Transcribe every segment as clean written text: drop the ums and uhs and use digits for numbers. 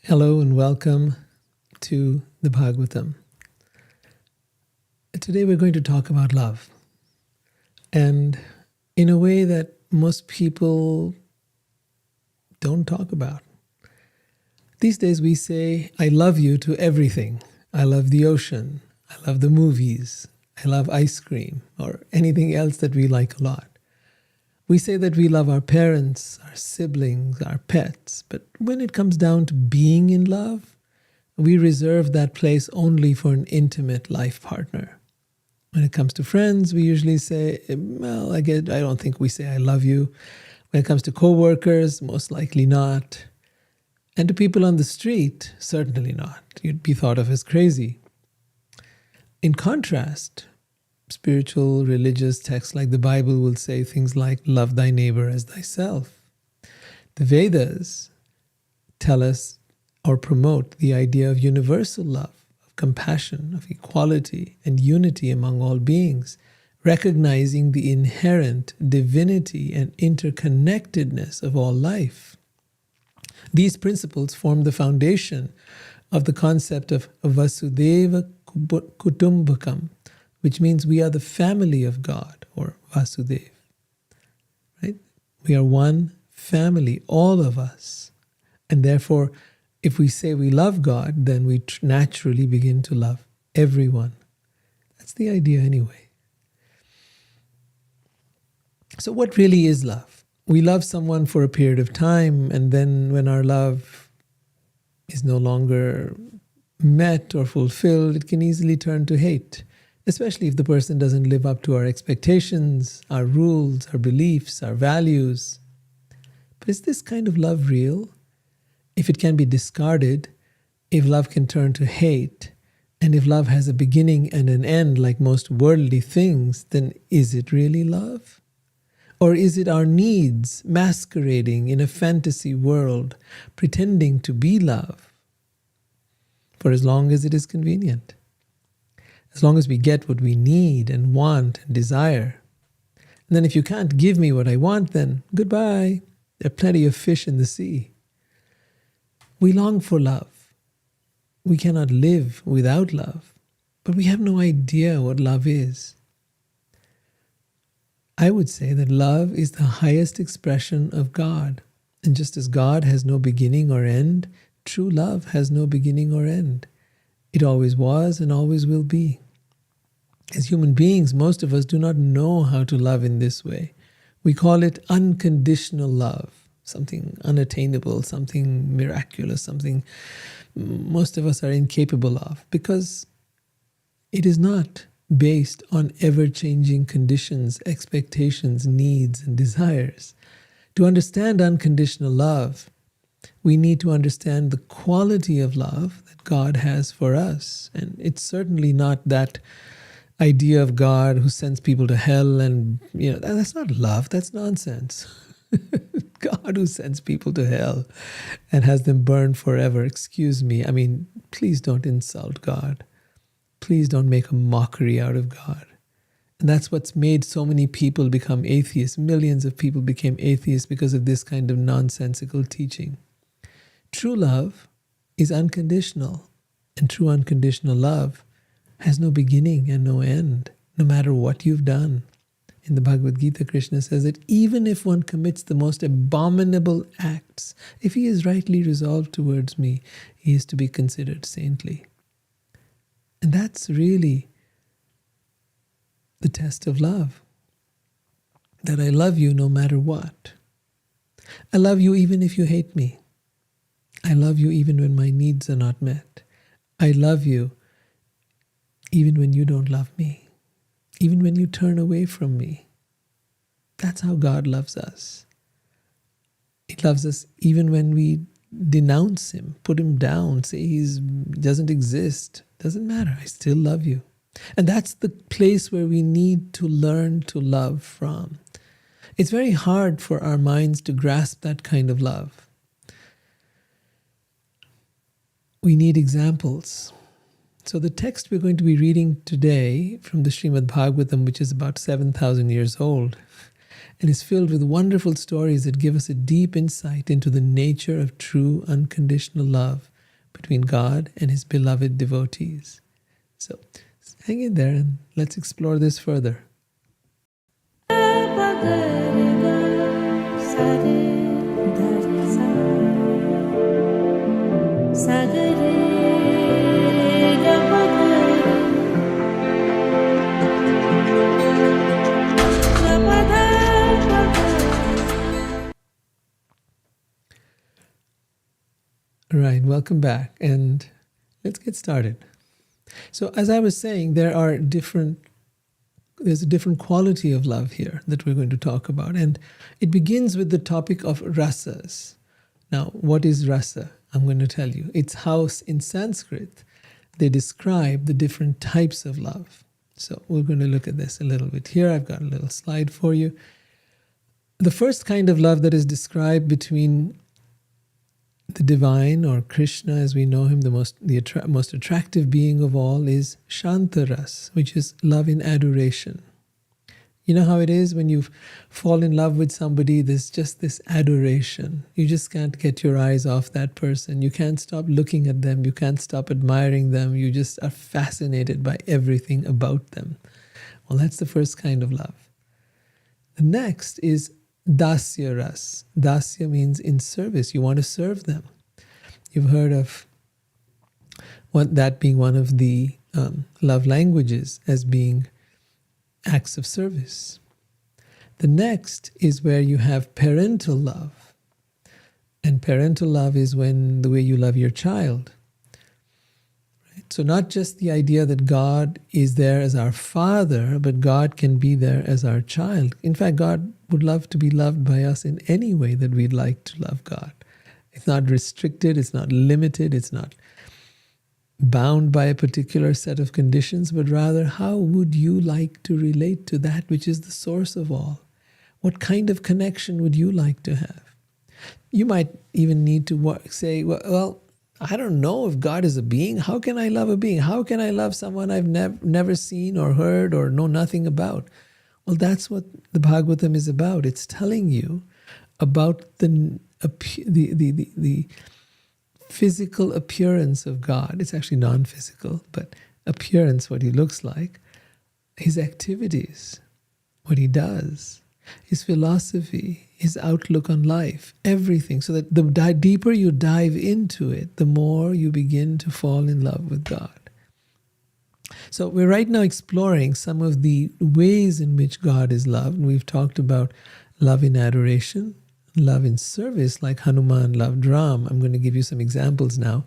Hello and welcome to the Bhagavatam. Today we're going to talk about love, and in a way that most people don't talk about. These days we say, I love you to everything. I love the ocean. I love the movies. I love ice cream, or anything else that we like a lot. We say that we love our parents, our siblings, our pets, but when it comes down to being in love, we reserve that place only for an intimate life partner. When it comes to friends, we usually say, well, I don't think we say I love you. When it comes to co-workers, most likely not. And to people on the street, certainly not. You'd be thought of as crazy. In contrast, spiritual, religious texts like the Bible will say things like, love thy neighbor as thyself. The Vedas tell us or promote the idea of universal love, of compassion, of equality and unity among all beings, recognizing the inherent divinity and interconnectedness of all life. These principles form the foundation of the concept of Vasudeva Kutumbakam, which means we are the family of God, or Vasudev, right? We are one family, all of us. And therefore, if we say we love God, then we naturally begin to love everyone. That's the idea anyway. So what really is love? We love someone for a period of time, and then when our love is no longer met or fulfilled, it can easily turn to hate. Especially if the person doesn't live up to our expectations, our rules, our beliefs, our values. But is this kind of love real? If it can be discarded, if love can turn to hate, and if love has a beginning and an end like most worldly things, then is it really love? Or is it our needs masquerading in a fantasy world, pretending to be love for as long as it is convenient? As long as we get what we need and want and desire. And then if you can't give me what I want, then goodbye. There are plenty of fish in the sea. We long for love. We cannot live without love, but we have no idea what love is. I would say that love is the highest expression of God. And just as God has no beginning or end, true love has no beginning or end. It always was and always will be. As human beings, most of us do not know how to love in this way. We call it unconditional love, something unattainable, something miraculous, something most of us are incapable of, because it is not based on ever-changing conditions, expectations, needs, and desires. To understand unconditional love, we need to understand the quality of love that God has for us. And it's certainly not that idea of God who sends people to hell, and that's not love, that's nonsense. God who sends people to hell and has them burn forever. Excuse me. Please don't insult God. Please don't make a mockery out of God. And that's what's made so many people become atheists. Millions of people became atheists because of this kind of nonsensical teaching. True love is unconditional, and true unconditional love has no beginning and no end, no matter what you've done. In the Bhagavad Gita, Krishna says that even if one commits the most abominable acts, if he is rightly resolved towards me, he is to be considered saintly. And that's really the test of love. That I love you no matter what. I love you even if you hate me. I love you even when my needs are not met. I love you even when you don't love me. Even when you turn away from me. That's how God loves us. He loves us even when we denounce him, put him down, say he doesn't exist. Doesn't matter, I still love you. And that's the place where we need to learn to love from. It's very hard for our minds to grasp that kind of love. We need examples. So the text we're going to be reading today from the Srimad Bhagavatam, which is about 7,000 years old, and is filled with wonderful stories that give us a deep insight into the nature of true unconditional love between God and his beloved devotees. So hang in there and let's explore this further. Right, welcome back, and let's get started. So as I was saying, there's a different quality of love here that we're going to talk about, and it begins with the topic of rasas. Now, what is rasa? I'm going to tell you. It's how in Sanskrit they describe the different types of love. So we're going to look at this a little bit here. I've got a little slide for you. The first kind of love that is described between the divine, or Krishna as we know him, the most attractive being of all, is Shantaras, which is love in adoration. You know how it is when you fall in love with somebody, there's just this adoration. You just can't get your eyes off that person. You can't stop looking at them. You can't stop admiring them. You just are fascinated by everything about them. Well, that's the first kind of love. The next is Dasya ras. Dasya means in service. You want to serve them. You've heard of that being one of the love languages as being acts of service. The next is where you have parental love. And parental love is the way you love your child. Right? So not just the idea that God is there as our father, but God can be there as our child. In fact, God would love to be loved by us in any way that we'd like to love God. It's not restricted, it's not limited, it's not bound by a particular set of conditions, but rather, how would you like to relate to that which is the source of all? What kind of connection would you like to have? You might even need to say, well, I don't know if God is a being. How can I love a being? How can I love someone I've never seen or heard or know nothing about? Well, that's what the Bhagavatam is about. It's telling you about the physical appearance of God. It's actually non-physical, but appearance, what he looks like, his activities, what he does, his philosophy, his outlook on life, everything. So that the deeper you dive into it, the more you begin to fall in love with God. So we're right now exploring some of the ways in which God is loved. And we've talked about love in adoration, love in service, like Hanuman loved Ram. I'm going to give you some examples now.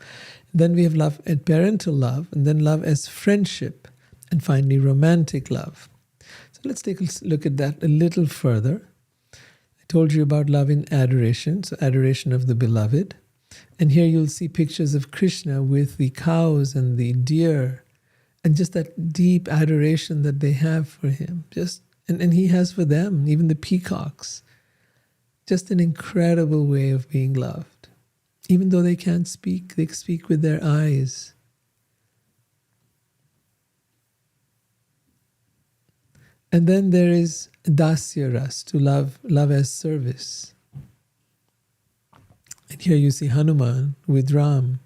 Then we have love at parental love, and then love as friendship, and finally romantic love. So let's take a look at that a little further. I told you about love in adoration, so adoration of the beloved. And here you'll see pictures of Krishna with the cows and the deer, and just that deep adoration that they have for him. And he has for them, even the peacocks. Just an incredible way of being loved. Even though they can't speak, they speak with their eyes. And then there is dasya ras, to love as service. And here you see Hanuman with Ram,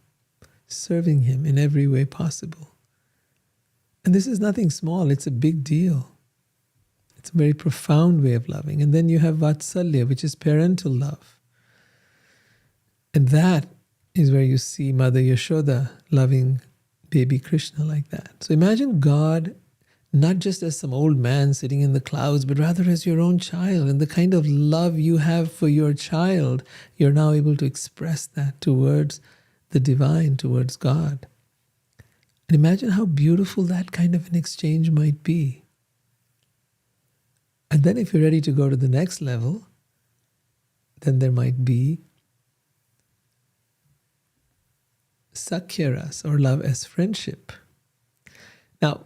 serving him in every way possible. And this is nothing small, it's a big deal. It's a very profound way of loving. And then you have vatsalya, which is parental love. And that is where you see Mother Yashoda loving baby Krishna like that. So imagine God not just as some old man sitting in the clouds, but rather as your own child. And the kind of love you have for your child, you're now able to express that towards the divine, towards God. And imagine how beautiful that kind of an exchange might be. And then if you're ready to go to the next level, then there might be sakyaras, or love as friendship. Now,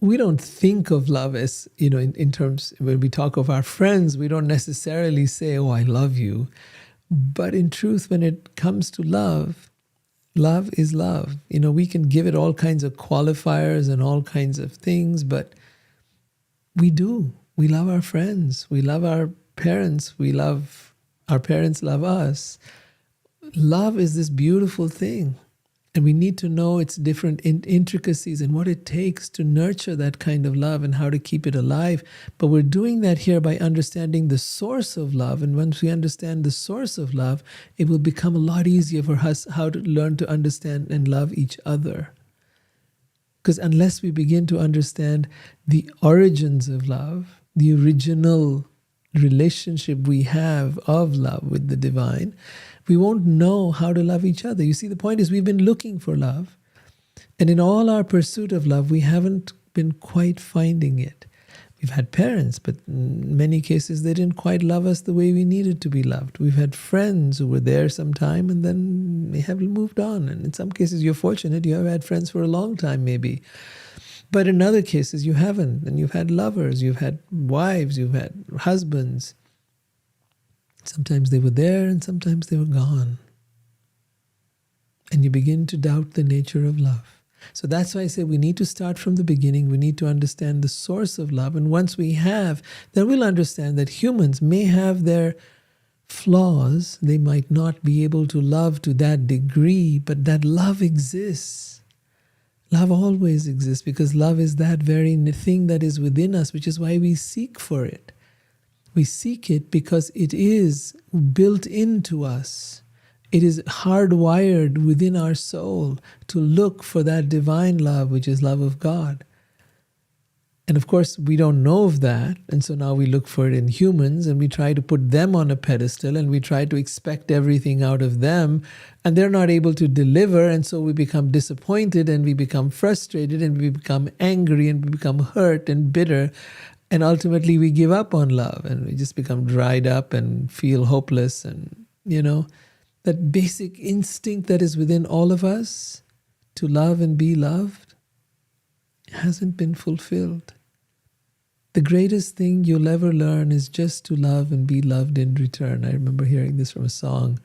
we don't think of love as, in terms, when we talk of our friends, we don't necessarily say, oh, I love you. But in truth, when it comes to love, love is love. We can give it all kinds of qualifiers and all kinds of things, but we do. We love our friends. We love our parents. Our parents love us. Love is this beautiful thing. And we need to know its different intricacies and what it takes to nurture that kind of love and how to keep it alive. But we're doing that here by understanding the source of love. And once we understand the source of love, it will become a lot easier for us how to learn to understand and love each other. Because unless we begin to understand the origins of love, the original relationship we have of love with the divine, we won't know how to love each other. You see, the point is we've been looking for love. And in all our pursuit of love, we haven't been quite finding it. We've had parents, but in many cases, they didn't quite love us the way we needed to be loved. We've had friends who were there some time and then they have moved on. And in some cases, you're fortunate. You have had friends for a long time, maybe. But in other cases, you haven't. And you've had lovers, you've had wives, you've had husbands. Sometimes they were there and sometimes they were gone. And you begin to doubt the nature of love. So that's why I say we need to start from the beginning. We need to understand the source of love. And once we have, then we'll understand that humans may have their flaws. They might not be able to love to that degree, but that love exists. Love always exists because love is that very thing that is within us, which is why we seek for it. We seek it because it is built into us. It is hardwired within our soul to look for that divine love, which is love of God. And of course, we don't know of that. And so now we look for it in humans and we try to put them on a pedestal and we try to expect everything out of them. And they're not able to deliver. And so we become disappointed and we become frustrated and we become angry and we become hurt and bitter. And ultimately we give up on love and we just become dried up and feel hopeless. And, that basic instinct that is within all of us to love and be loved hasn't been fulfilled. The greatest thing you'll ever learn is just to love and be loved in return. I remember hearing this from a song.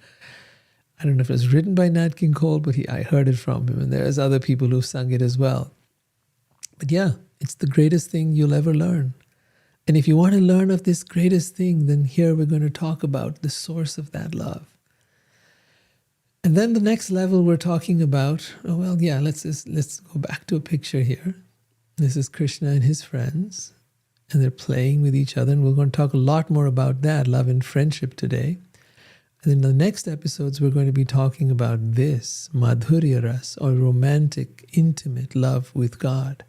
I don't know if it was written by Nat King Cole, but I heard it from him. And there's other people who've sung it as well. But yeah, it's the greatest thing you'll ever learn. And if you want to learn of this greatest thing, then here we're going to talk about the source of that love. And then the next level we're talking about, let's go back to a picture here. This is Krishna and his friends, and they're playing with each other. And we're going to talk a lot more about that, love and friendship today. And in the next episodes, we're going to be talking about this, Madhurya Ras, or romantic, intimate love with God.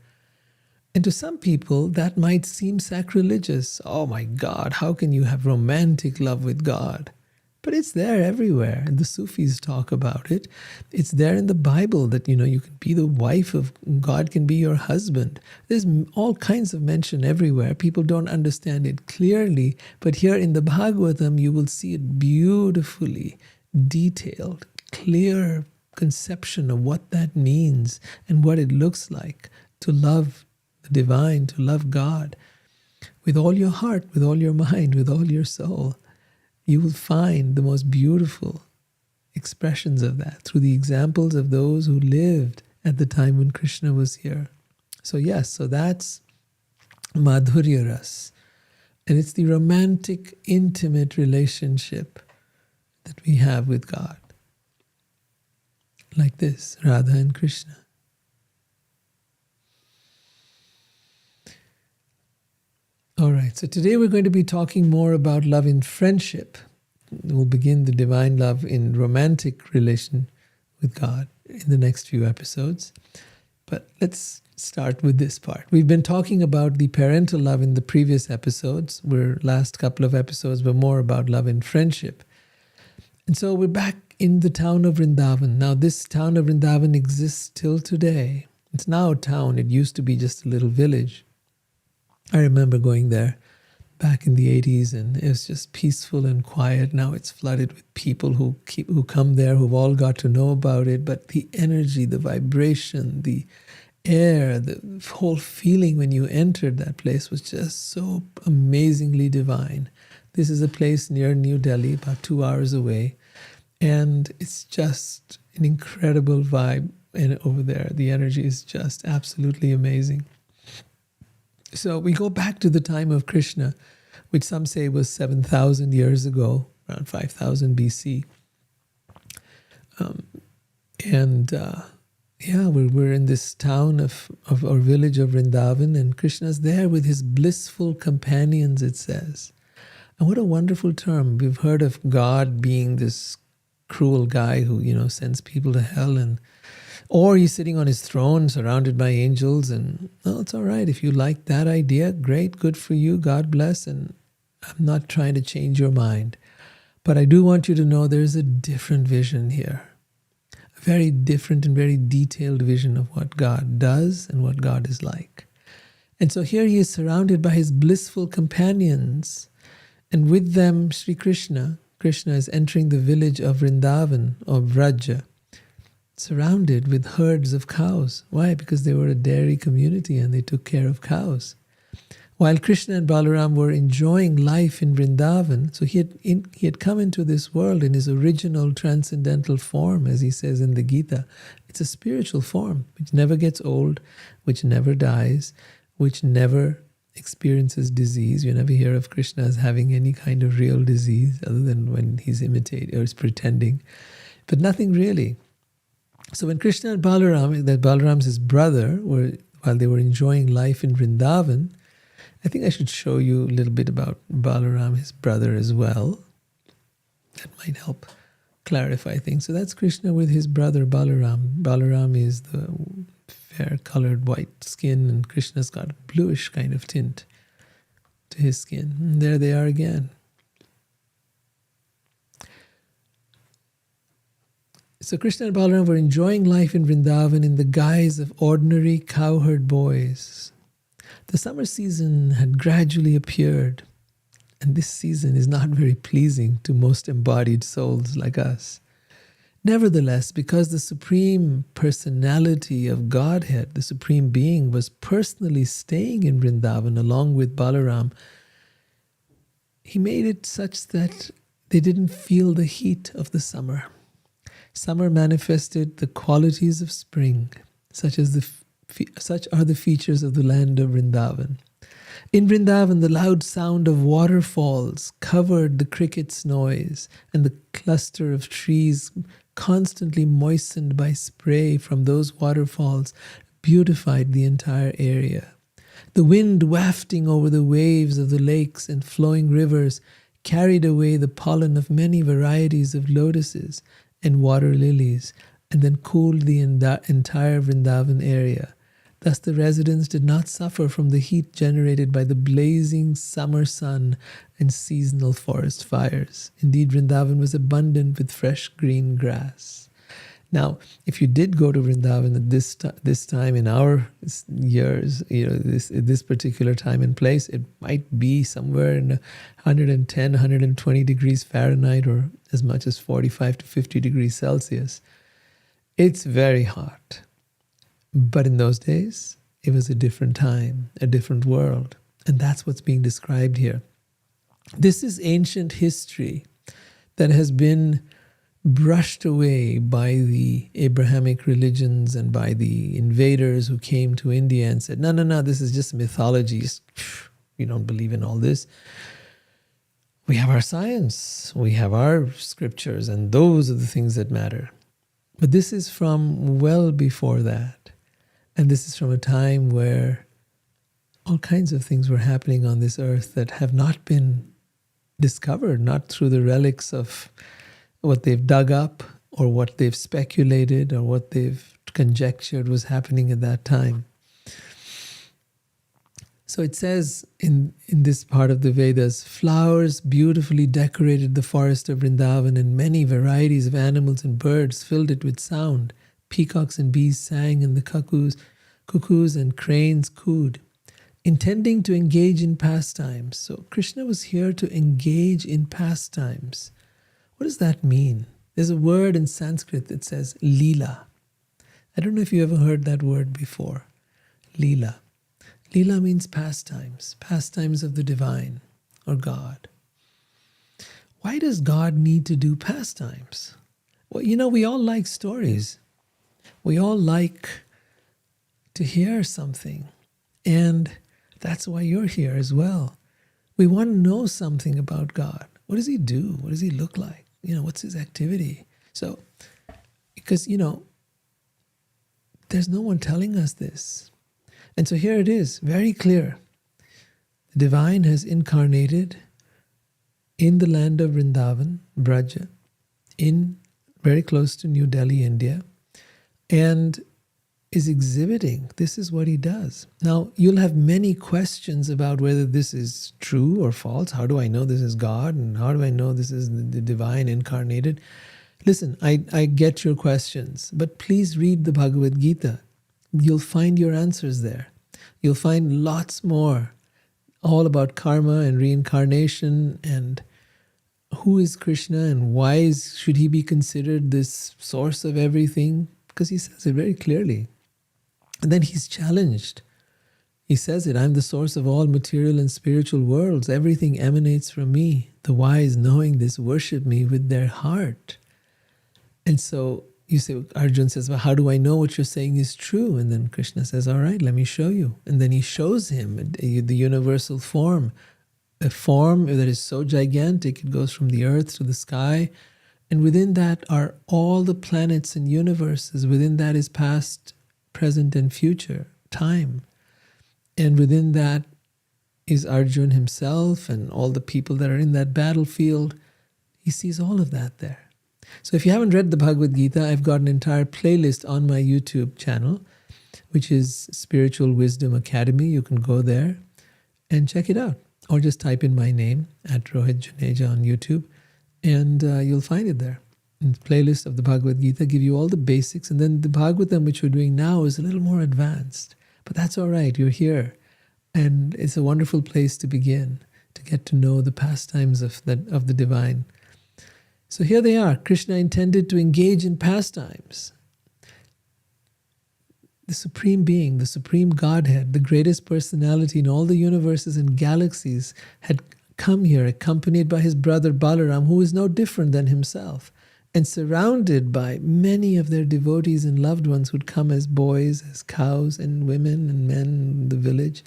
And to some people, that might seem sacrilegious. Oh my God, how can you have romantic love with God? But it's there everywhere. And the Sufis talk about it. It's there in the Bible that, you can be the wife of God, can be your husband. There's all kinds of mention everywhere. People don't understand it clearly. But here in the Bhagavatam, you will see it beautifully detailed, clear conception of what that means and what it looks like to love the divine, to love God with all your heart, with all your mind, with all your soul. You will find the most beautiful expressions of that through the examples of those who lived at the time when Krishna was here. So that's Madhurya Ras. And it's the romantic, intimate relationship that we have with God. Like this, Radha and Krishna. All right, so today we're going to be talking more about love in friendship. We'll begin the divine love in romantic relation with God in the next few episodes. But let's start with this part. We've been talking about the parental love in the previous episodes, where last couple of episodes were more about love in friendship. And so we're back in the town of Vrindavan. Now this town of Vrindavan exists till today. It's now a town. It used to be just a little village. I remember going there back in the 80s and it was just peaceful and quiet. Now it's flooded with people who come there, who've all got to know about it. But the energy, the vibration, the air, the whole feeling when you entered that place was just so amazingly divine. This is a place near New Delhi, about 2 hours away. And it's just an incredible vibe over there. The energy is just absolutely amazing. So we go back to the time of Krishna, which some say was 7,000 years ago, around 5,000 BC. And we're in this town of or village of Vrindavan, and Krishna's there with his blissful companions, it says. And what a wonderful term. We've heard of God being this cruel guy who, sends people to hell, or he's sitting on his throne surrounded by angels, and it's all right. If you like that idea, great, good for you, God bless, and I'm not trying to change your mind. But I do want you to know there's a different vision here. A very different and very detailed vision of what God does and what God is like. And so here he is surrounded by his blissful companions, and with them Sri Krishna. Krishna is entering the village of Vrindavan, or Vraja, surrounded with herds of cows. Why? Because they were a dairy community and they took care of cows. While Krishna and Balaram were enjoying life in Vrindavan, so he had come into this world in his original transcendental form, as he says in the Gita. It's a spiritual form which never gets old, which never dies, which never experiences disease. You never hear of Krishna as having any kind of real disease other than when he's imitating or is pretending, but nothing really. So when Krishna and Balaram, that Balaram's his brother, while they were enjoying life in Vrindavan, I think I should show you a little bit about Balaram, his brother, as well. That might help clarify things. So that's Krishna with his brother Balaram. Balaram is the fair-colored white skin, and Krishna's got a bluish kind of tint to his skin. And there they are again. So Krishna and Balaram were enjoying life in Vrindavan in the guise of ordinary cowherd boys. The summer season had gradually appeared, and this season is not very pleasing to most embodied souls like us. Nevertheless, because the Supreme Personality of Godhead, the Supreme Being, was personally staying in Vrindavan along with Balaram, he made it such that they didn't feel the heat of the summer. Summer manifested the qualities of spring, such are the features of the land of Vrindavan. In Vrindavan, the loud sound of waterfalls covered the cricket's noise, and the cluster of trees constantly moistened by spray from those waterfalls beautified the entire area. The wind wafting over the waves of the lakes and flowing rivers carried away the pollen of many varieties of lotuses and water lilies, and then cooled the entire Vrindavan area. Thus the residents did not suffer from the heat generated by the blazing summer sun and seasonal forest fires. Indeed, Vrindavan was abundant with fresh green grass. Now, if you did go to Vrindavan at this time in our years, this particular time and place, it might be somewhere in 110, 120 degrees Fahrenheit, or as much as 45 to 50 degrees Celsius. It's very hot. But in those days, it was a different time, a different world. And that's what's being described here. This is ancient history that has been brushed away by the Abrahamic religions and by the invaders who came to India and said, no, this is just mythology. We don't believe in all this. We have our science, we have our scriptures, and those are the things that matter. But this is from well before that. And this is from a time where all kinds of things were happening on this earth that have not been discovered, not through the relics of what they've dug up or what they've speculated or what they've conjectured was happening at that time. So it says in this part of the Vedas, flowers beautifully decorated the forest of Vrindavan, and many varieties of animals and birds filled it with sound. Peacocks and bees sang, and the cuckoos and cranes cooed, intending to engage in pastimes. So Krishna was here to engage in pastimes. What does that mean? There's a word in Sanskrit that says lila. I don't know if you ever heard that word before. Lila. Lila means pastimes, pastimes of the divine or God. Why does God need to do pastimes? Well, we all like stories. We all like to hear something. And that's why you're here as well. We want to know something about God. What does he do? What does he look like? What's his activity? So, because, there's no one telling us this. And so here it is, very clear. The divine has incarnated in the land of Vrindavan, Braja, in very close to New Delhi, India, and is exhibiting. This is what he does. Now, you'll have many questions about whether this is true or false. How do I know this is God? And how do I know this is the divine incarnated? Listen, I get your questions, but please read the Bhagavad Gita. You'll find your answers there. You'll find lots more, all about karma and reincarnation and who is Krishna and why should he be considered this source of everything? Because he says it very clearly. And then he's challenged. He says it, I'm the source of all material and spiritual worlds. Everything emanates from me. The wise, knowing this, worship me with their heart. And so you say, Arjun says, well, how do I know what you're saying is true? And then Krishna says, all right, let me show you. And then he shows him the universal form, a form that is so gigantic, it goes from the earth to the sky. And within that are all the planets and universes. Within that is past, present, and future, time. And within that is Arjun himself and all the people that are in that battlefield. He sees all of that there. So if you haven't read the Bhagavad Gita, I've got an entire playlist on my YouTube channel, which is Spiritual Wisdom Academy. You can go there and check it out. Or just type in my name at Rohit Juneja on YouTube, and you'll find it there. And the playlist of the Bhagavad Gita give you all the basics. And then the Bhagavatam, which we're doing now, is a little more advanced. But that's all right. You're here. And it's a wonderful place to begin, to get to know the pastimes of the divine. So here they are. Krishna intended to engage in pastimes. The Supreme Being, the Supreme Godhead, the greatest personality in all the universes and galaxies had come here accompanied by his brother Balaram, who is no different than himself, and surrounded by many of their devotees and loved ones who'd come as boys, as cows, and women and men in the village.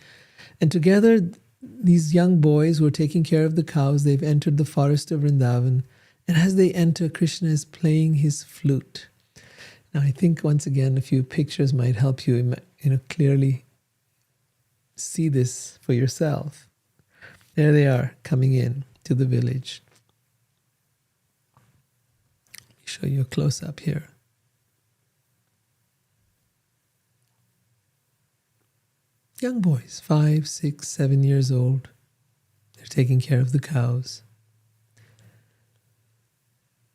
And together, these young boys who are taking care of the cows, they've entered the forest of Vrindavan. And as they enter, Krishna is playing his flute. Now, I think once again, a few pictures might help you, clearly see this for yourself. There they are, coming in to the village. Let me show you a close-up here. Young boys, 5, 6, 7 years old. They're taking care of the cows.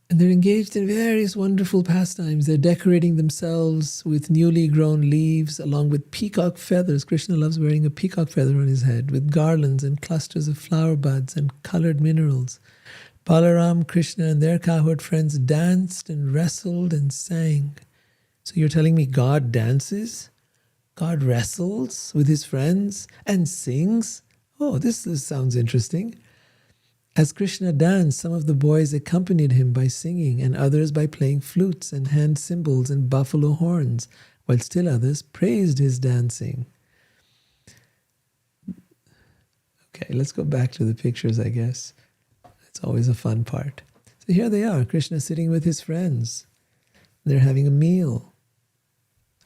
And they're engaged in various wonderful pastimes. They're decorating themselves with newly grown leaves along with peacock feathers. Krishna loves wearing a peacock feather on his head, with garlands and clusters of flower buds and colored minerals. Balaram, Krishna, and their cowherd friends danced and wrestled and sang. So you're telling me God dances? God wrestles with his friends and sings? Oh, this sounds interesting. As Krishna danced, some of the boys accompanied him by singing, and others by playing flutes and hand cymbals and buffalo horns, while still others praised his dancing. Okay, let's go back to the pictures, I guess. It's always a fun part. So here they are, Krishna sitting with his friends. They're having a meal.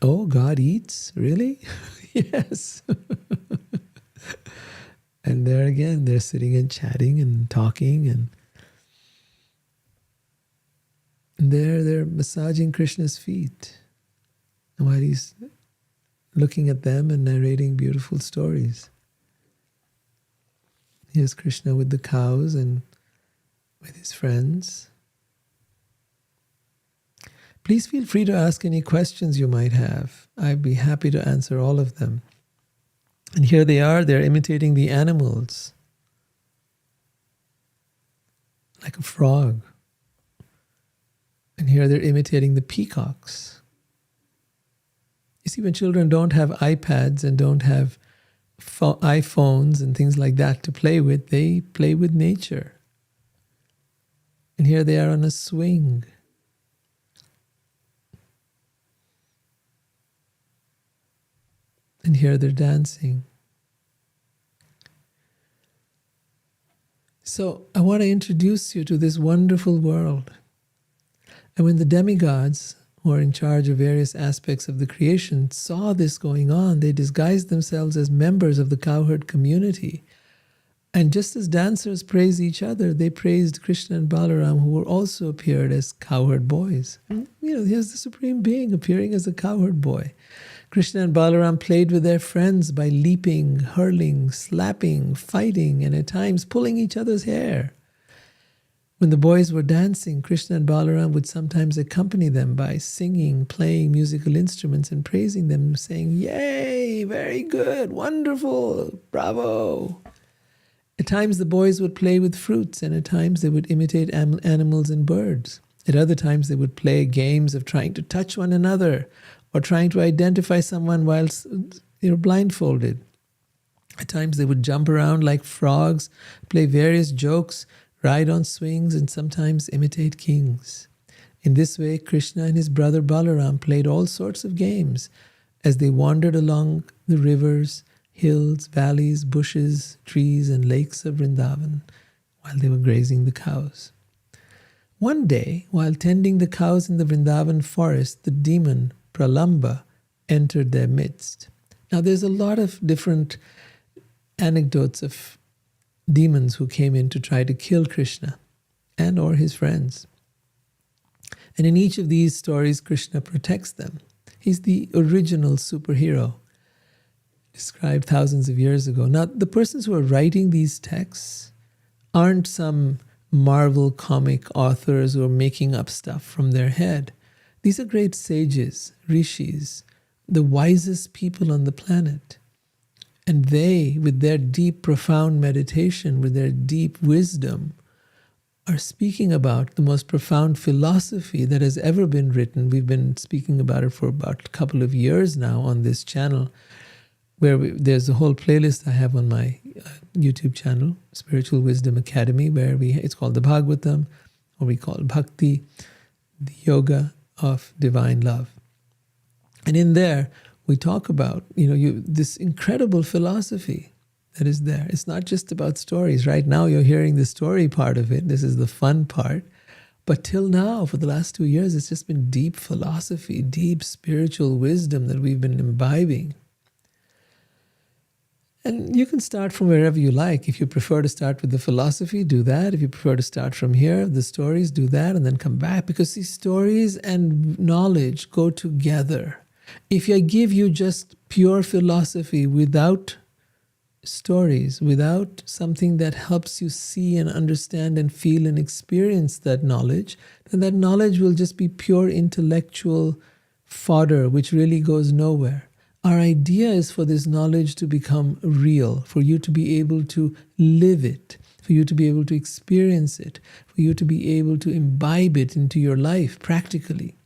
Oh, God eats? Really? Yes. And there again, they're sitting and chatting and talking, and there they're massaging Krishna's feet. And while he's looking at them and narrating beautiful stories. Here's Krishna with the cows and with his friends. Please feel free to ask any questions you might have. I'd be happy to answer all of them. And here they are, they're imitating the animals. Like a frog. And here they're imitating the peacocks. You see, when children don't have iPads and don't have iPhones and things like that to play with, they play with nature. And here they are on a swing. And here they're dancing. So I want to introduce you to this wonderful world. And when the demigods, who are in charge of various aspects of the creation, saw this going on. They disguised themselves as members of the cowherd community. And just as dancers praise each other, they praised Krishna and Balaram, who were also appeared as cowherd boys. And, here's the Supreme Being appearing as a cowherd boy. Krishna and Balaram played with their friends by leaping, hurling, slapping, fighting, and at times pulling each other's hair. When the boys were dancing, Krishna and Balaram would sometimes accompany them by singing, playing musical instruments, and praising them, saying, "Yay, very good, wonderful, bravo." At times the boys would play with fruits, and at times they would imitate animals and birds. At other times they would play games of trying to touch one another or trying to identify someone whilst blindfolded. At times they would jump around like frogs, play various jokes, ride on swings, and sometimes imitate kings. In this way, Krishna and his brother Balaram played all sorts of games as they wandered along the rivers, hills, valleys, bushes, trees, and lakes of Vrindavan while they were grazing the cows. One day, while tending the cows in the Vrindavan forest, the demon Pralamba entered their midst. Now, there's a lot of different anecdotes of demons who came in to try to kill Krishna and or his friends. And in each of these stories, Krishna protects them. He's the original superhero, described thousands of years ago. Now, the persons who are writing these texts aren't some Marvel comic authors who are making up stuff from their head. These are great sages, rishis, the wisest people on the planet. And they, with their deep, profound meditation, with their deep wisdom, are speaking about the most profound philosophy that has ever been written. We've been speaking about it for about a couple of years now on this channel, where there's a whole playlist I have on my YouTube channel, Spiritual Wisdom Academy, where it's called the Bhagavatam, or we call it Bhakti, the yoga of divine love. And in there, we talk about, this incredible philosophy that is there. It's not just about stories. Right now, you're hearing the story part of it. This is the fun part. But till now, for the last 2 years, it's just been deep philosophy, deep spiritual wisdom that we've been imbibing. And you can start from wherever you like. If you prefer to start with the philosophy, do that. If you prefer to start from here, the stories, do that, and then come back. Because these stories and knowledge go together. If I give you just pure philosophy without stories, without something that helps you see and understand and feel and experience that knowledge, then that knowledge will just be pure intellectual fodder, which really goes nowhere. Our idea is for this knowledge to become real, for you to be able to live it, for you to be able to experience it, for you to be able to imbibe it into your life practically.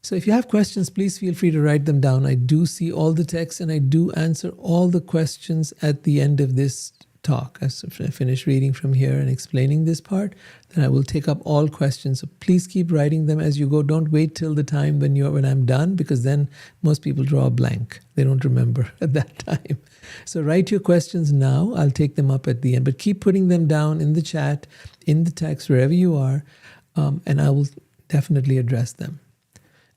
So if you have questions, please feel free to write them down. I do see all the texts and I do answer all the questions at the end of this talk. As I finish reading from here and explaining this part, then I will take up all questions. So please keep writing them as you go. Don't wait till the time when I'm done, because then most people draw a blank. They don't remember at that time. So write your questions now. I'll take them up at the end. But keep putting them down in the chat, in the text, wherever you are, and I will definitely address them.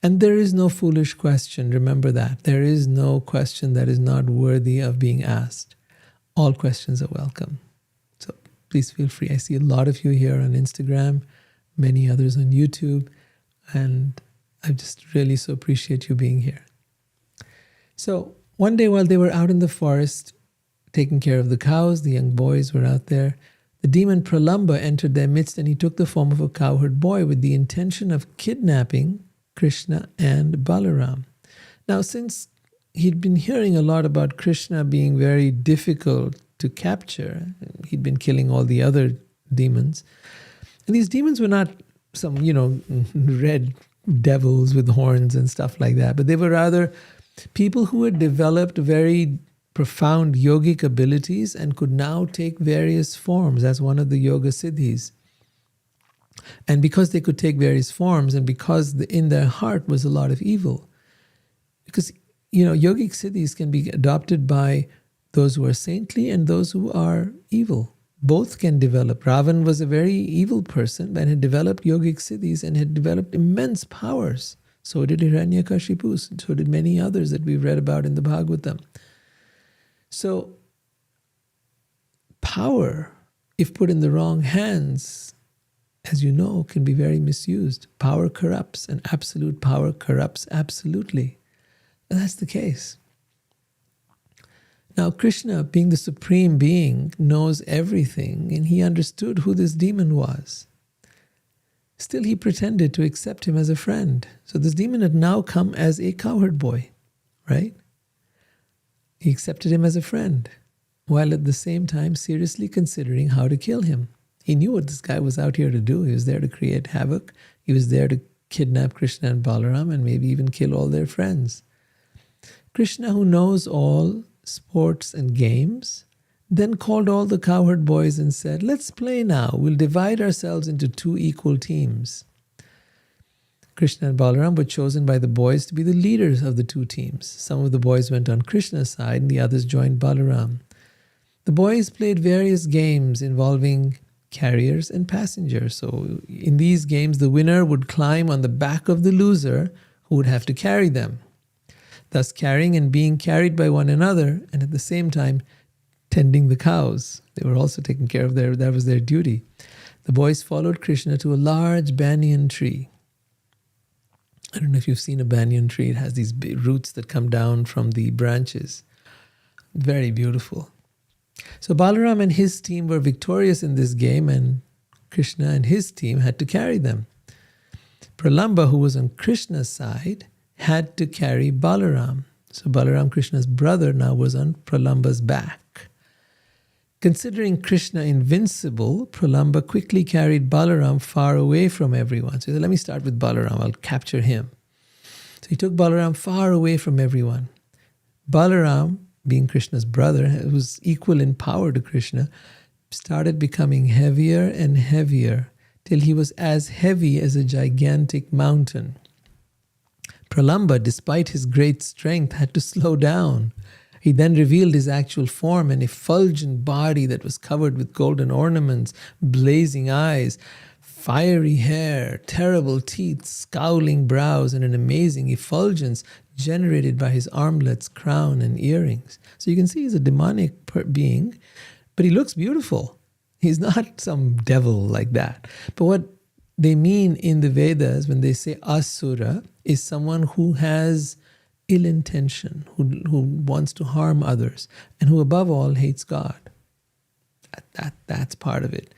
And there is no foolish question. Remember that. There is no question that is not worthy of being asked. All questions are welcome. So please feel free. I see a lot of you here on Instagram, many others on YouTube, and I just really so appreciate you being here. So one day while they were out in the forest taking care of the cows, the young boys were out there, the demon Pralamba entered their midst, and he took the form of a cowherd boy with the intention of kidnapping Krishna and Balaram. Now, since he'd been hearing a lot about Krishna being very difficult to capture, he'd been killing all the other demons. And these demons were not some, red devils with horns and stuff like that, but they were rather people who had developed very profound yogic abilities and could now take various forms as one of the yoga siddhis. And because they could take various forms, and because in their heart was a lot of evil, because yogic siddhis can be adopted by those who are saintly and those who are evil. Both can develop. Ravan was a very evil person and had developed yogic siddhis and had developed immense powers. So did Hiranyakashipu. So did many others that we've read about in the Bhagavatam. So power, if put in the wrong hands, as you know, can be very misused. Power corrupts, and absolute power corrupts absolutely. And that's the case. Now, Krishna, being the supreme being, knows everything, and he understood who this demon was. Still, he pretended to accept him as a friend. So this demon had now come as a cowherd boy, right? He accepted him as a friend, while at the same time seriously considering how to kill him. He knew what this guy was out here to do. He was there to create havoc. He was there to kidnap Krishna and Balaram and maybe even kill all their friends. Krishna, who knows all sports and games, then called all the cowherd boys and said, let's play now. We'll divide ourselves into 2 equal teams. Krishna and Balaram were chosen by the boys to be the leaders of the 2 teams. Some of the boys went on Krishna's side and the others joined Balaram. The boys played various games involving carriers and passengers. So in these games, the winner would climb on the back of the loser who would have to carry them, thus carrying and being carried by one another, and at the same time tending the cows. They were also taking care of that was their duty. The boys followed Krishna to a large banyan tree. I don't know if you've seen a banyan tree. It has these big roots that come down from the branches. Very beautiful. So Balaram and his team were victorious in this game, and Krishna and his team had to carry them. Pralamba, who was on Krishna's side, had to carry Balaram. So Balaram, Krishna's brother, now was on Pralamba's back. Considering Krishna invincible, Pralamba quickly carried Balaram far away from everyone. So he said, let me start with Balaram, I'll capture him. So he took Balaram far away from everyone. Balaram, being Krishna's brother, who was equal in power to Krishna, started becoming heavier and heavier till he was as heavy as a gigantic mountain. Pralamba, despite his great strength, had to slow down. He then revealed his actual form, an effulgent body that was covered with golden ornaments, blazing eyes, fiery hair, terrible teeth, scowling brows, and an amazing effulgence generated by his armlets, crown, and earrings. So you can see he's a demonic being, but he looks beautiful. He's not some devil like that. But what they mean in the Vedas when they say asura is someone who has ill intention, who wants to harm others, and who above all hates God. That's part of it.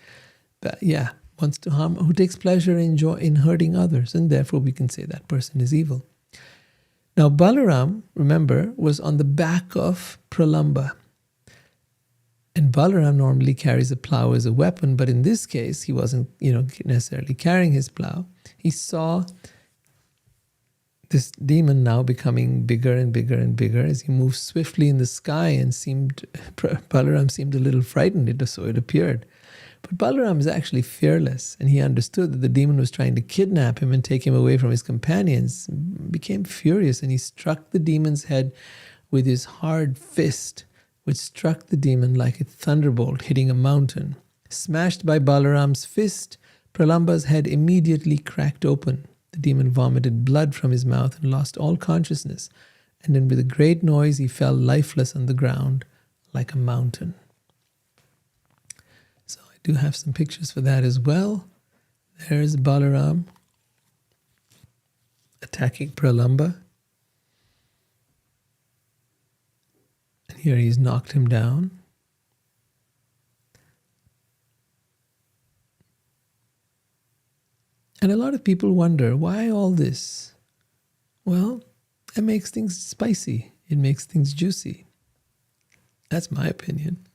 But yeah, wants to harm, who takes pleasure in hurting others, and therefore we can say that person is evil. Now Balaram, remember, was on the back of Pralamba. And Balaram normally carries a plow as a weapon, but in this case, he wasn't, necessarily carrying his plow. He saw this demon now becoming bigger and bigger and bigger as he moved swiftly in the sky, and Balaram seemed a little frightened, so it appeared. But Balaram is actually fearless, and he understood that the demon was trying to kidnap him and take him away from his companions. Became furious, and he struck the demon's head with his hard fist, which struck the demon like a thunderbolt hitting a mountain. Smashed by Balaram's fist, Pralamba's head immediately cracked open. The demon vomited blood from his mouth and lost all consciousness, and then with a great noise he fell lifeless on the ground like a mountain. So I do have some pictures for that as well. There's Balaram attacking Pralamba. And here he's knocked him down. And a lot of people wonder, why all this? Well, it makes things spicy. It makes things juicy. That's my opinion.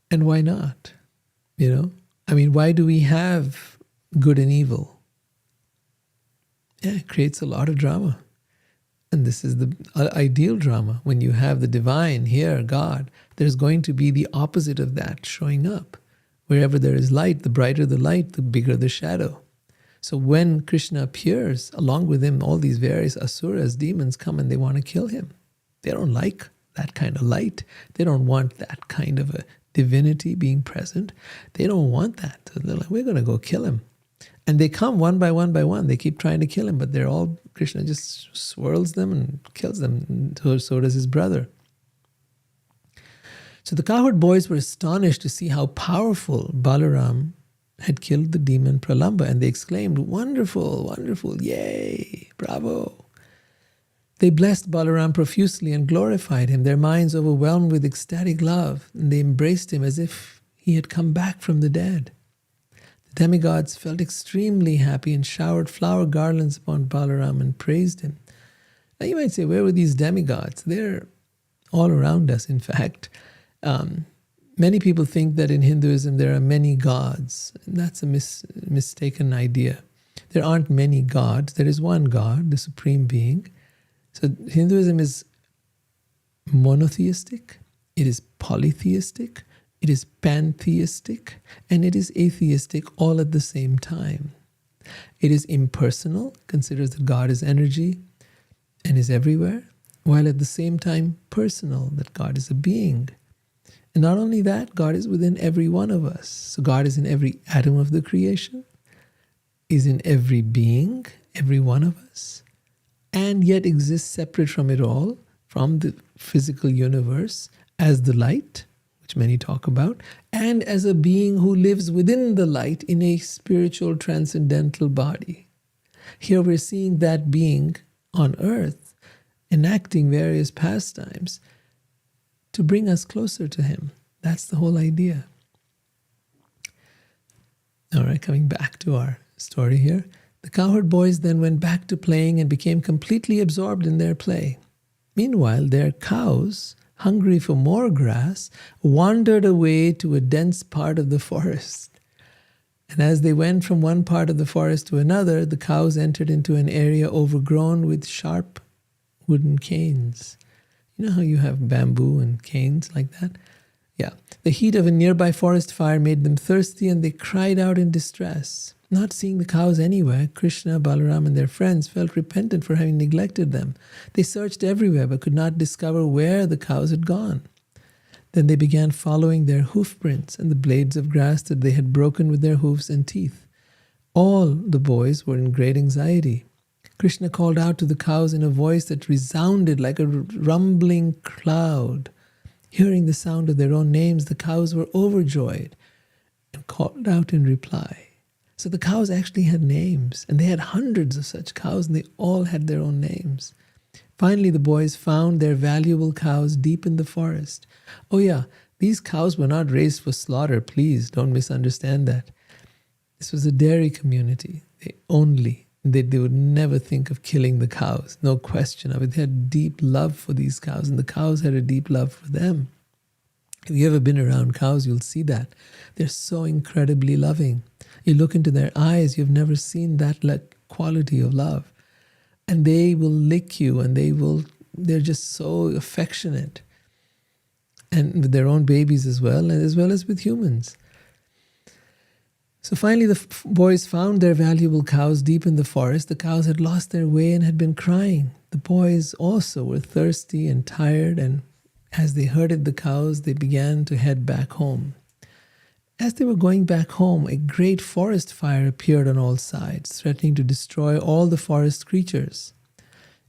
And why not? Why do we have good and evil? Yeah, it creates a lot of drama. And this is the ideal drama. When you have the divine here, God, there's going to be the opposite of that showing up. Wherever there is light, the brighter the light, the bigger the shadow. So when Krishna appears, along with him, all these various asuras, demons come and they want to kill him. They don't like that kind of light. They don't want that kind of a divinity being present. They don't want that. So they're like, we're going to go kill him. And they come one by one by one. They keep trying to kill him, but they're all, Krishna just swirls them and kills them. And so does his brother. So the cowherd boys were astonished to see how powerful Balaram had killed the demon Pralamba, and they exclaimed, wonderful, wonderful, yay, bravo. They blessed Balaram profusely and glorified him, their minds overwhelmed with ecstatic love, and they embraced him as if he had come back from the dead. The demigods felt extremely happy and showered flower garlands upon Balaram and praised him. Now you might say, where were these demigods? They're all around us, in fact. Many people think that in Hinduism there are many gods. And that's a mistaken idea. There aren't many gods. There is one God, the Supreme Being. So Hinduism is monotheistic, it is polytheistic, it is pantheistic, and it is atheistic all at the same time. It is impersonal, considers that God is energy and is everywhere, while at the same time personal, that God is a being. And not only that, God is within every one of us. So God is in every atom of the creation, is in every being, every one of us, and yet exists separate from it all, from the physical universe, as the light, which many talk about, and as a being who lives within the light in a spiritual transcendental body. Here we're seeing that being on earth enacting various pastimes to bring us closer to him. That's the whole idea. All right, coming back to our story here. The cowherd boys then went back to playing and became completely absorbed in their play. Meanwhile, their cows, hungry for more grass, wandered away to a dense part of the forest. And as they went from one part of the forest to another, the cows entered into an area overgrown with sharp wooden canes. You know how you have bamboo and canes like that? Yeah. The heat of a nearby forest fire made them thirsty, and they cried out in distress. Not seeing the cows anywhere, Krishna, Balaram, and their friends felt repentant for having neglected them. They searched everywhere but could not discover where the cows had gone. Then they began following their hoof prints and the blades of grass that they had broken with their hoofs and teeth. All the boys were in great anxiety. Krishna called out to the cows in a voice that resounded like a rumbling cloud. Hearing the sound of their own names, the cows were overjoyed and called out in reply. So the cows actually had names, and they had hundreds of such cows, and they all had their own names. Finally, the boys found their valuable cows deep in the forest. Oh yeah, these cows were not raised for slaughter. Please don't misunderstand that. This was a dairy community. They would never think of killing the cows. No question of it. They had deep love for these cows, and the cows had a deep love for them. If you've ever been around cows, you'll see that. They're so incredibly loving. You look into their eyes, you've never seen that quality of love. And they will lick you, and they're just so affectionate. And with their own babies as well as with humans. So finally the boys found their valuable cows deep in the forest. The cows had lost their way and had been crying. The boys also were thirsty and tired, and as they herded the cows, they began to head back home. As they were going back home, a great forest fire appeared on all sides, threatening to destroy all the forest creatures.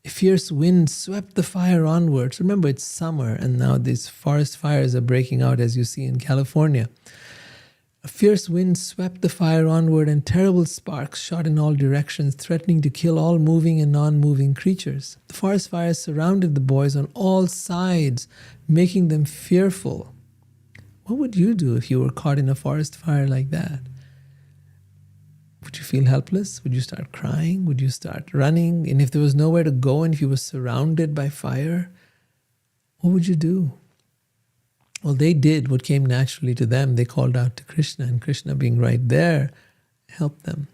A fierce wind swept the fire onwards. Remember, it's summer, and now these forest fires are breaking out, as you see in California. A fierce wind swept the fire onward, and terrible sparks shot in all directions, threatening to kill all moving and non-moving creatures. The forest fires surrounded the boys on all sides, making them fearful. What would you do if you were caught in a forest fire like that? Would you feel helpless? Would you start crying? Would you start running? And if there was nowhere to go, and if you were surrounded by fire, what would you do? Well, they did what came naturally to them. They called out to Krishna, and Krishna, being right there, helped them.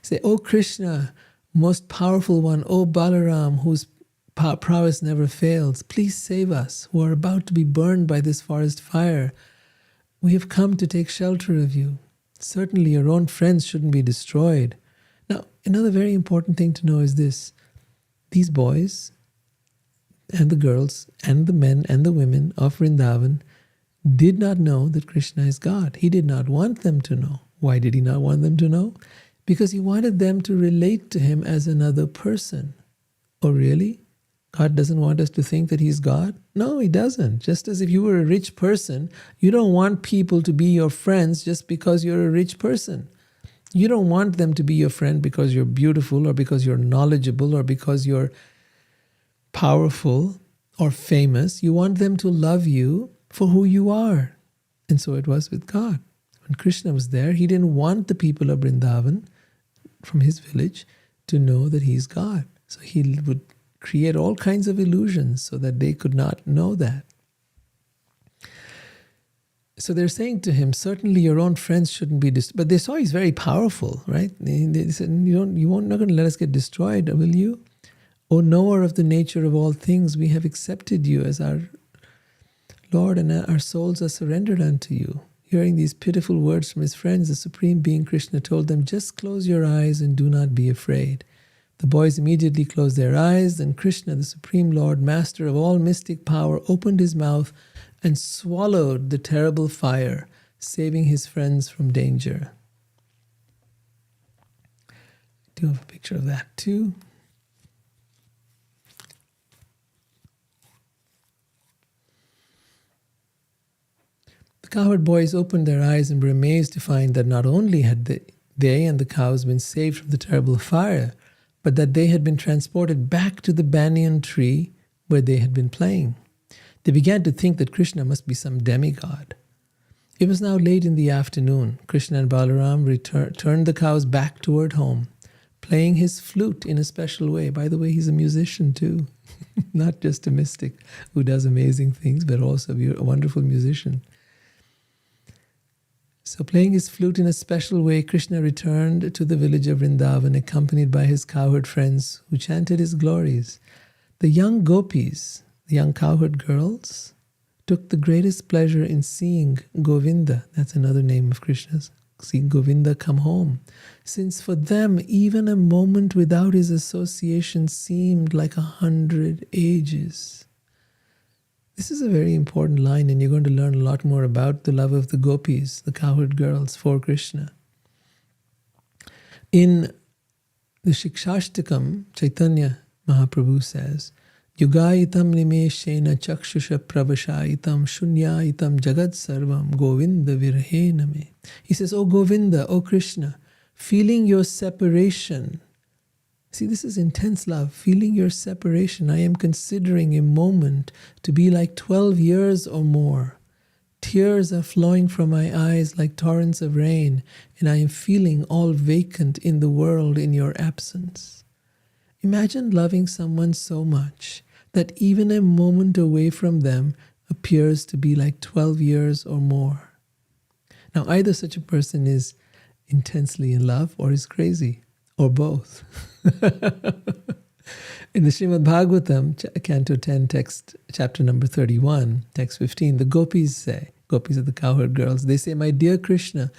Say, "O Krishna, most powerful one, O Balaram, whose prowess never fails, please save us, who are about to be burned by this forest fire. We have come to take shelter of you. Certainly your own friends shouldn't be destroyed." Now, another very important thing to know is this. These boys, and the girls and the men and the women of Vrindavan did not know that Krishna is God. He did not want them to know. Why did he not want them to know? Because he wanted them to relate to him as another person. Oh, really? God doesn't want us to think that he's God? No, he doesn't. Just as if you were a rich person, you don't want people to be your friends just because you're a rich person. You don't want them to be your friend because you're beautiful or because you're knowledgeable or because you're powerful or famous. You want them to love you for who you are. And so it was with God. When Krishna was there, he didn't want the people of Vrindavan from his village to know that he's God. So he would create all kinds of illusions so that they could not know that. So they're saying to him, certainly your own friends shouldn't be destroyed. But they saw he's very powerful, right? They said, you're not going to let us get destroyed, will you? O knower of the nature of all things, we have accepted you as our Lord, and our souls are surrendered unto you. Hearing these pitiful words from his friends, the Supreme Being Krishna told them, just close your eyes and do not be afraid. The boys immediately closed their eyes. Then Krishna, the Supreme Lord, master of all mystic power, opened his mouth and swallowed the terrible fire, saving his friends from danger. I do have a picture of that too. The cowherd boys opened their eyes and were amazed to find that not only had they and the cows been saved from the terrible fire, but that they had been transported back to the banyan tree where they had been playing. They began to think that Krishna must be some demigod. It was now late in the afternoon. Krishna and Balaram turned the cows back toward home, playing his flute in a special way. By the way, he's a musician too, not just a mystic who does amazing things, but also a wonderful musician. So playing his flute in a special way, Krishna returned to the village of Vrindavan, accompanied by his cowherd friends who chanted his glories. The young gopis, the young cowherd girls, took the greatest pleasure in seeing Govinda, that's another name of Krishna's, seeing Govinda come home, since for them even a moment without his association seemed like 100 ages. This is a very important line, and you're going to learn a lot more about the love of the gopis, the cowherd girls, for Krishna. In the Shikshashtakam, Chaitanya Mahaprabhu says, Yugaitam nimeshena chakshusha pravashaitam shunyaitam jagad sarvam govinda virhename. He says, O Govinda, O Krishna, feeling your separation. See, this is intense love, feeling your separation. I am considering a moment to be like 12 years or more. Tears are flowing from my eyes like torrents of rain, and I am feeling all vacant in the world in your absence. Imagine loving someone so much that even a moment away from them appears to be like 12 years or more. Now, either such a person is intensely in love or is crazy, or both. In the Srimad Bhagavatam, Canto 10, text, chapter number 31, text 15, the gopis are the cowherd girls, they say, my dear Krishna,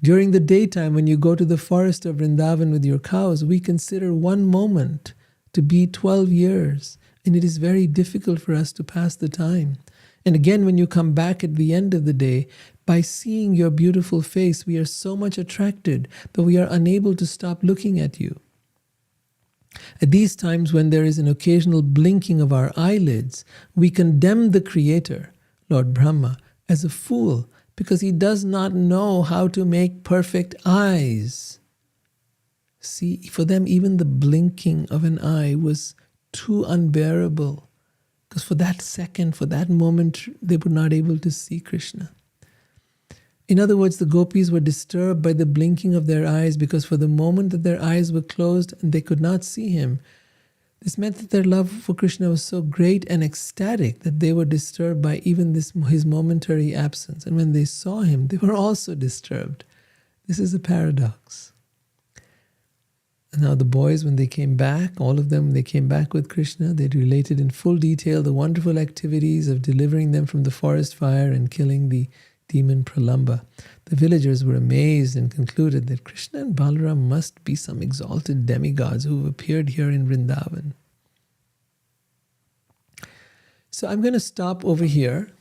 during the daytime when you go to the forest of Vrindavan with your cows, we consider one moment to be 12 years, and it is very difficult for us to pass the time. And again, when you come back at the end of the day, by seeing your beautiful face, we are so much attracted that we are unable to stop looking at you. At these times, when there is an occasional blinking of our eyelids, we condemn the Creator, Lord Brahma, as a fool because he does not know how to make perfect eyes. See, for them, even the blinking of an eye was too unbearable, because for that second, for that moment, they were not able to see Krishna. In other words, the gopis were disturbed by the blinking of their eyes because for the moment that their eyes were closed and they could not see him, this meant that their love for Krishna was so great and ecstatic that they were disturbed by even his momentary absence. And when they saw him, they were also disturbed. This is a paradox. And now the boys, when they came back, all of them, when they came back with Krishna, they related in full detail the wonderful activities of delivering them from the forest fire and killing the demon Pralamba. The villagers were amazed and concluded that Krishna and Balaram must be some exalted demigods who have appeared here in Vrindavan. So I'm going to stop over here.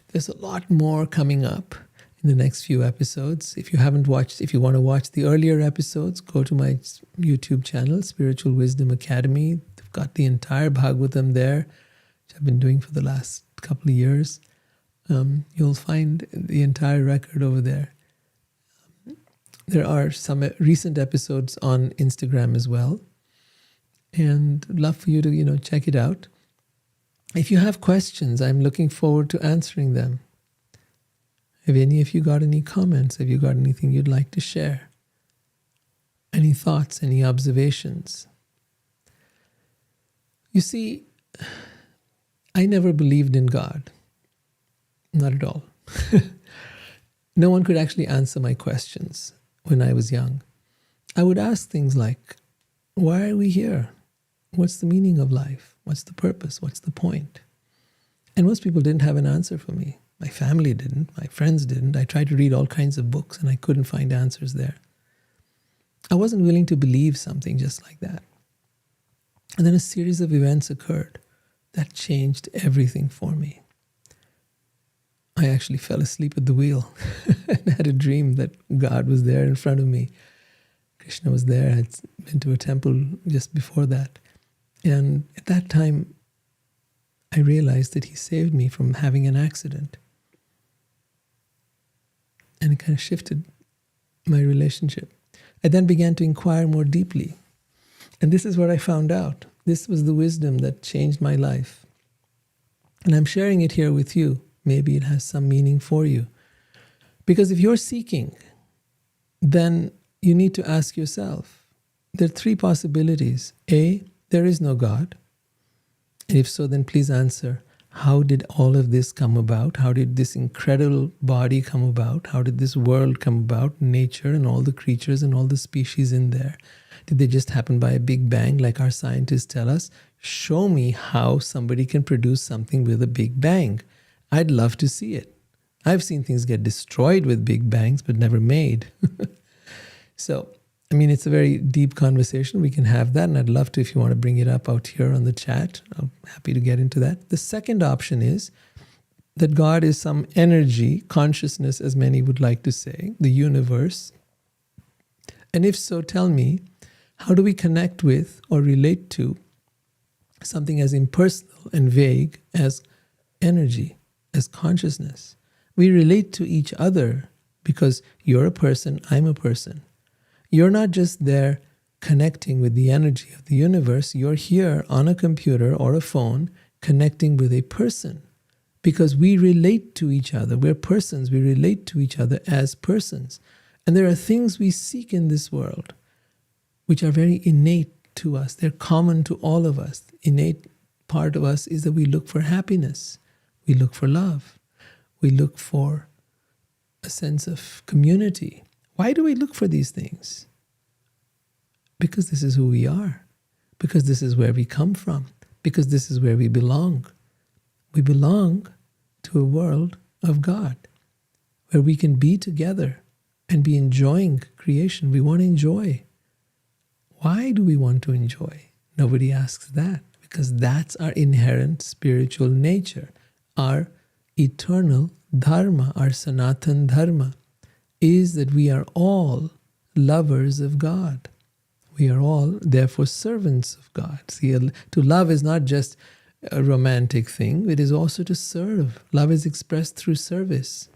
There's a lot more coming up in the next few episodes. If you want to watch the earlier episodes, go to my YouTube channel, Spiritual Wisdom Academy. I've got the entire Bhagavatam there, which I've been doing for the last couple of years. You'll find the entire record over there. There are some recent episodes on Instagram as well. And I'd love for you to, check it out. If you have questions, I'm looking forward to answering them. Have any of you got any comments? Have you got anything you'd like to share? Any thoughts, any observations? You see, I never believed in God. Not at all. No one could actually answer my questions when I was young. I would ask things like, why are we here? What's the meaning of life? What's the purpose? What's the point? And most people didn't have an answer for me. My family didn't. My friends didn't. I tried to read all kinds of books and I couldn't find answers there. I wasn't willing to believe something just like that. And then a series of events occurred that changed everything for me. I actually fell asleep at the wheel and had a dream that God was there in front of me. Krishna was there. I had been to a temple just before that. And at that time, I realized that he saved me from having an accident. And it kind of shifted my relationship. I then began to inquire more deeply. And this is what I found out. This was the wisdom that changed my life. And I'm sharing it here with you. Maybe it has some meaning for you. Because if you're seeking, then you need to ask yourself, there are three possibilities. A, there is no God. And if so, then please answer, how did all of this come about? How did this incredible body come about? How did this world come about? Nature and all the creatures and all the species in there. Did they just happen by a big bang like our scientists tell us? Show me how somebody can produce something with a big bang. I'd love to see it. I've seen things get destroyed with big bangs, but never made. So, it's a very deep conversation. We can have that, and I'd love to, if you want to bring it up out here on the chat. I'm happy to get into that. The second option is that God is some energy, consciousness, as many would like to say, the universe. And if so, tell me, how do we connect with or relate to something as impersonal and vague as energy, as consciousness? We relate to each other because you're a person, I'm a person. You're not just there connecting with the energy of the universe. You're here on a computer or a phone connecting with a person because we relate to each other. We're persons. We relate to each other as persons. And there are things we seek in this world which are very innate to us. They're common to all of us. Innate part of us is that we look for happiness. We look for love. We look for a sense of community. Why do we look for these things? Because this is who we are. Because this is where we come from. Because this is where we belong. We belong to a world of God where we can be together and be enjoying creation. We want to enjoy. Why do we want to enjoy? Nobody asks that. Because that's our inherent spiritual nature. Our eternal dharma, our sanatan dharma, is that we are all lovers of God. We are all, therefore, servants of God. See, to love is not just a romantic thing. It is also to serve. Love is expressed through service.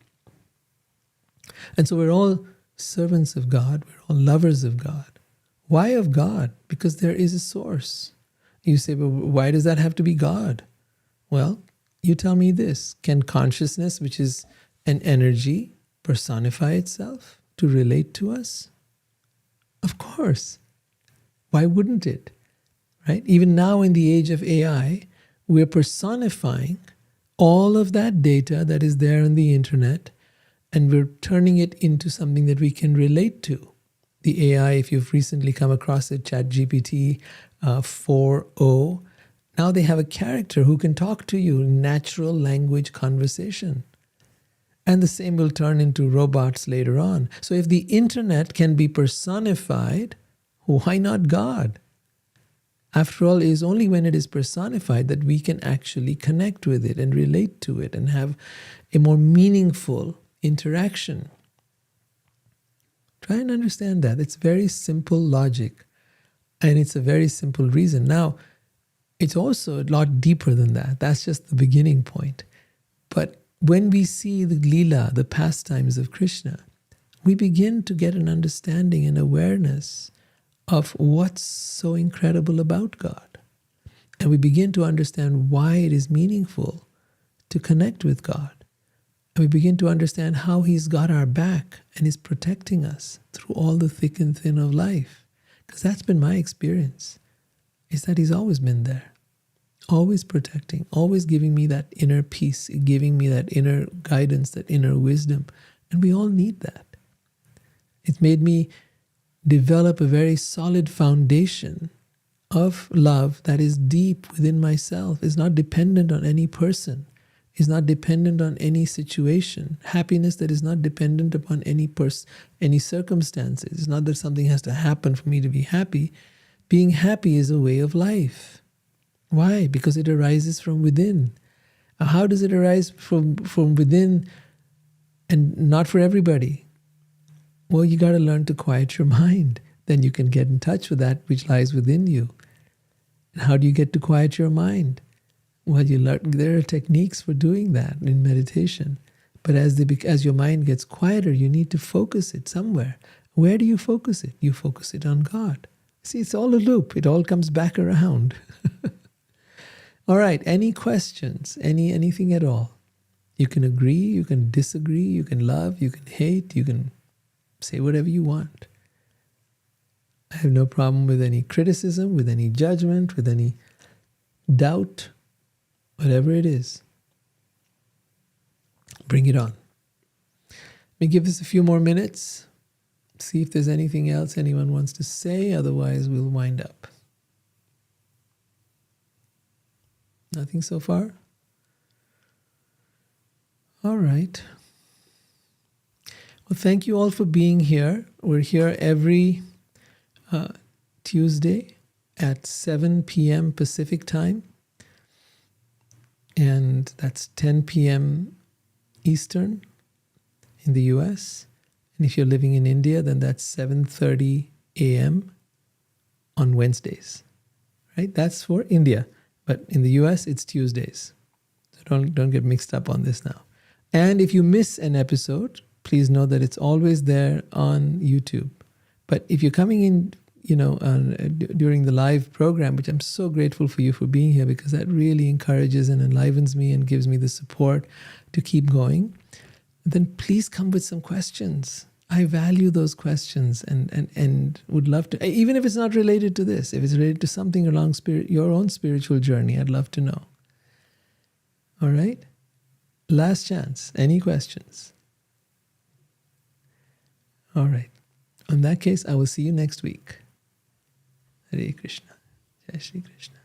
And so we're all servants of God. We're all lovers of God. Why of God? Because there is a source. You say, but why does that have to be God? Well, you tell me this. Can consciousness, which is an energy, personify itself to relate to us? Of course. Why wouldn't it? Right? Even now in the age of AI, we're personifying all of that data that is there on the internet, and we're turning it into something that we can relate to. The AI, if you've recently come across it, ChatGPT 4.0, now they have a character who can talk to you in natural language conversation. And the same will turn into robots later on. So if the internet can be personified, why not God? After all, it is only when it is personified that we can actually connect with it and relate to it and have a more meaningful interaction. Try and understand that. It's very simple logic, and it's a very simple reason. Now, it's also a lot deeper than that. That's just the beginning point. But when we see the Leela, the pastimes of Krishna, we begin to get an understanding and awareness of what's so incredible about God. And we begin to understand why it is meaningful to connect with God. And we begin to understand how He's got our back and is protecting us through all the thick and thin of life. Because that's been my experience, is that He's always been there. Always protecting, always giving me that inner peace, giving me that inner guidance, that inner wisdom. And we all need that. It's made me develop a very solid foundation of love that is deep within myself, is not dependent on any person, is not dependent on any situation. Happiness that is not dependent upon any circumstances. It's not that something has to happen for me to be happy. Being happy is a way of life. Why? Because it arises from within. How does it arise from within and not for everybody? Well, you got to learn to quiet your mind. Then you can get in touch with that which lies within you. And how do you get to quiet your mind? Well, you learn. There are techniques for doing that in meditation. But as your mind gets quieter, you need to focus it somewhere. Where do you focus it? You focus it on God. See, it's all a loop. It all comes back around. All right, any questions? Anything at all? You can agree, you can disagree, you can love, you can hate, you can say whatever you want. I have no problem with any criticism, with any judgment, with any doubt, whatever it is. Bring it on. Let me give this a few more minutes, see if there's anything else anyone wants to say, otherwise we'll wind up. Nothing so far? All right. Well, thank you all for being here. We're here every Tuesday at 7 p.m. Pacific time. And that's 10 p.m. Eastern in the US. And if you're living in India, then that's 7:30 a.m. on Wednesdays. Right? That's for India. But in the US, it's Tuesdays. So don't get mixed up on this now. And if you miss an episode, please know that it's always there on YouTube. But if you're coming in, during the live program, which I'm so grateful for you for being here, because that really encourages and enlivens me and gives me the support to keep going, then please come with some questions. I value those questions and would love to, even if it's not related to this, if it's related to something along your own spiritual journey, I'd love to know. All right? Last chance. Any questions? All right. In that case, I will see you next week. Hare Krishna. Jai Shri Krishna.